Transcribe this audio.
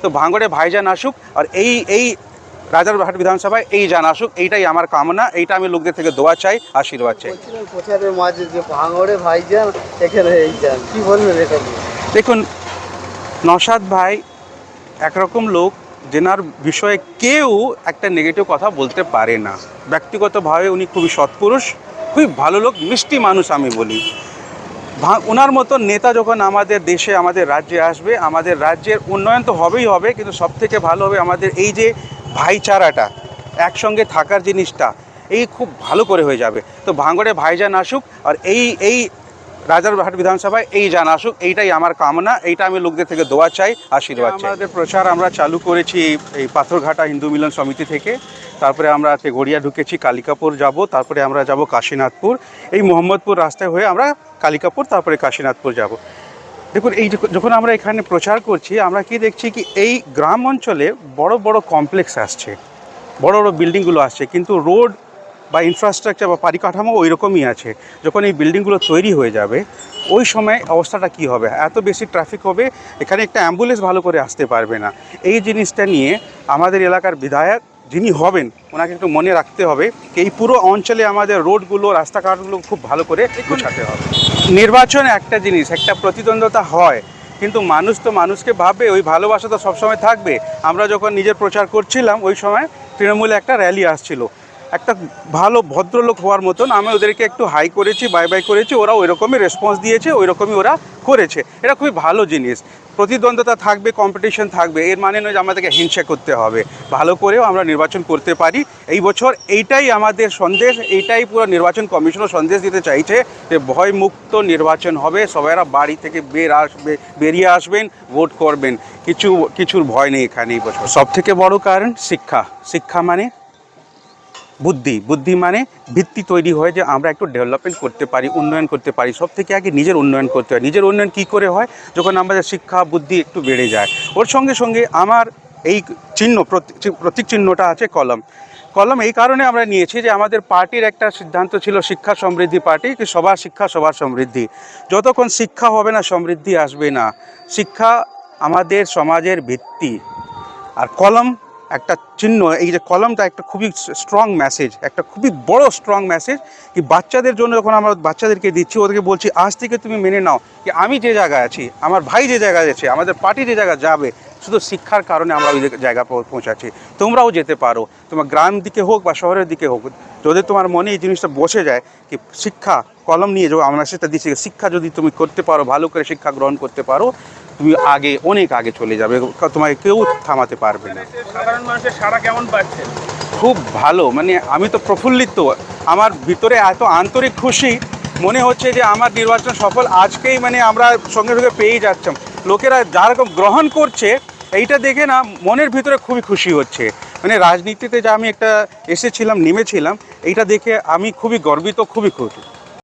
তো ভাঙড়ে ভাইজান আসুক আর এই রাজারহাট বিধানসভায় এই জান আসুক, এইটাই আমার কামনা। এইটা আমি লোকদের থেকে দোয়া চাই, আশীর্বাদ চাই। প্রচারের মাঝে যে ভাঙড়ে ভাইজান, এখানে এই জান, কি বলবেন এটা নিয়ে? দেখুন, নওশাদ ভাই একরকম লোক যেনার বিষয়ে কেউ একটা নেগেটিভ কথা বলতে পারে না। ব্যক্তিগতভাবে উনি খুবই সৎপুরুষ, খুবই ভালো লোক, মিষ্টি মানুষ আমি বলি। ওনার মতো নেতা যখন আমাদের দেশে আমাদের রাজ্যে আসবে, আমাদের রাজ্যের উন্নয়ন তো হবেই হবে, কিন্তু সবথেকে ভালো হবে আমাদের এই যে ভাইচারাটা, একসঙ্গে থাকার জিনিসটা, এই খুব ভালো করে হয়ে যাবে। তো ভাঙড়ে ভাইজান আসুক আর এই রাজারহাট বিধানসভায় এই জান আসুক, এইটাই আমার কামনা। এইটা আমি লোকদের থেকে দোয়া চাই, আশীর্বাদ চাই। আমাদের প্রচার আমরা চালু করেছি এই পাথরঘাটা হিন্দু মিলন সমিতি থেকে। তারপরে আমরা তেঘড়িয়া ঢুকেছি, কালিকাপুর যাব, তারপরে আমরা যাব কাশীনাথপুর। এই মোহাম্মদপুর রাস্তায় হয়ে আমরা কালিকাপুর, তারপরে কাশীনাথপুর যাব। দেখুন, এই যখন আমরা এখানে প্রচার করছি, আমরা কি দেখছি কি এই গ্রাম অঞ্চলে বড় বড় কমপ্লেক্স আসছে, বড় বড় বিল্ডিংগুলো আসছে, কিন্তু রোড বা ইনফ্রাস্ট্রাকচার বা পরিকাঠামো ওই রকমই আছে। যখন এই বিল্ডিংগুলো তৈরি হয়ে যাবে, ওই সময় অবস্থাটা কি হবে? এত বেশি ট্রাফিক হবে, এখানে একটা অ্যাম্বুলেন্স ভালো করে আসতে পারবে না। এই জিনিসটা নিয়ে আমাদের এলাকার বিধায়ক যিনি হবেন, ওনাকে একটু মনে রাখতে হবে এই পুরো অঞ্চলে আমাদের রোডগুলো, রাস্তাঘাটগুলো খুব ভালো করে গোছাতে হবে। নির্বাচন একটা জিনিস, একটা প্রতিদ্বন্দ্বিতা হয়, কিন্তু মানুষ তো মানুষকে ভাববে, ওই ভালোবাসা তো সবসময় থাকবে। আমরা যখন নিজের প্রচার করছিলাম, ওই সময় তৃণমূলে একটা র্যালি আসছিল, একটা ভালো ভদ্রলোক হওয়ার মতন আমি ওদেরকে একটু হাই করেছি, বাই বাই করেছি, ওরা ওই রকমই রেসপন্স দিয়েছে, ওই রকমই ওরা করেছে। এটা খুবই ভালো জিনিস। প্রতিদ্বন্দ্বিতা থাকবে, কম্পিটিশন থাকবে, এর মানে নয় যে আমাদেরকে হিংসা করতে হবে। ভালো করেও আমরা নির্বাচন করতে পারি। এই বছর এইটাই আমাদের সন্দেশ, এইটাই পুরো নির্বাচন কমিশনও সন্দেশ দিতে চাইছে যে ভয়মুক্ত নির্বাচন হবে, সবাইরা বাড়ি থেকে বেরিয়ে আসবেন, ভোট করবেন, কিছুর ভয় নেই এখানে। এই বছর সবথেকে বড় কারণ শিক্ষা মানে বুদ্ধি মানে ভিত্তি তৈরি হয়, যে আমরা একটু ডেভেলপমেন্ট করতে পারি, উন্নয়ন করতে পারি। সব থেকে আগে নিজের উন্নয়ন করতে হয়। নিজের উন্নয়ন কী করে হয়? যখন আমাদের শিক্ষা বুদ্ধি একটু বেড়ে যায়। ওর সঙ্গে সঙ্গে আমার এই প্রতীক চিহ্নটা আছে কলম। এই কারণে আমরা নিয়েছি যে আমাদের পার্টির একটা সিদ্ধান্ত ছিল শিক্ষা সমৃদ্ধি পার্টি, কি সবার শিক্ষা সবার সমৃদ্ধি। যতক্ষণ শিক্ষা হবে না, সমৃদ্ধি আসবে না। শিক্ষা আমাদের সমাজের ভিত্তি। আর কলম একটা চিহ্ন, এই যে কলমটা একটা খুবই স্ট্রং মেসেজ, একটা খুবই বড় স্ট্রং মেসেজ। কি বাচ্চাদের জন্য যখন আমরা বাচ্চাদেরকে দিচ্ছি, ওদেরকে বলছি আজ থেকে তুমি মেনে নাও কি আমি যে জায়গায় আছি, আমার ভাই যে জায়গায় আছে, আমাদের পার্টি যে জায়গায় যাবে, শুধু শিক্ষার কারণে আমরা ওই জায়গা পৌঁছাচ্ছি। তোমরাও যেতে পারো, তোমার গ্রাম দিকে হোক বা শহরের দিকে হোক, যদি তোমার মনে এই জিনিসটা বসে যায় কি শিক্ষা, কলম নিয়ে যে আমরা সেটা দিচ্ছি, শিক্ষা যদি তুমি করতে পারো, ভালো করে শিক্ষা গ্রহণ করতে পারো, তুমি অনেক আগে চলে যাবে, তোমাকে কেউ থামাতে পারবে না। সাধারণ মানুষের সাড়া কেমন পাচ্ছে? খুব ভালো, মানে আমি তো প্রফুল্লিত, আমার ভিতরে এত আন্তরিক খুশি, মনে হচ্ছে যে আমার নির্বাচন সফল আজকেই, মানে আমরা সঙ্গে সঙ্গে পেয়ে যাচ্ছিলাম। লোকেরা যারকম গ্রহণ করছে, এইটা দেখে না মনের ভিতরে খুবই খুশি হচ্ছে। মানে রাজনীতিতে যা আমি একটা নেমেছিলাম, এইটা দেখে আমি খুবই গর্বিত, খুবই খুশি।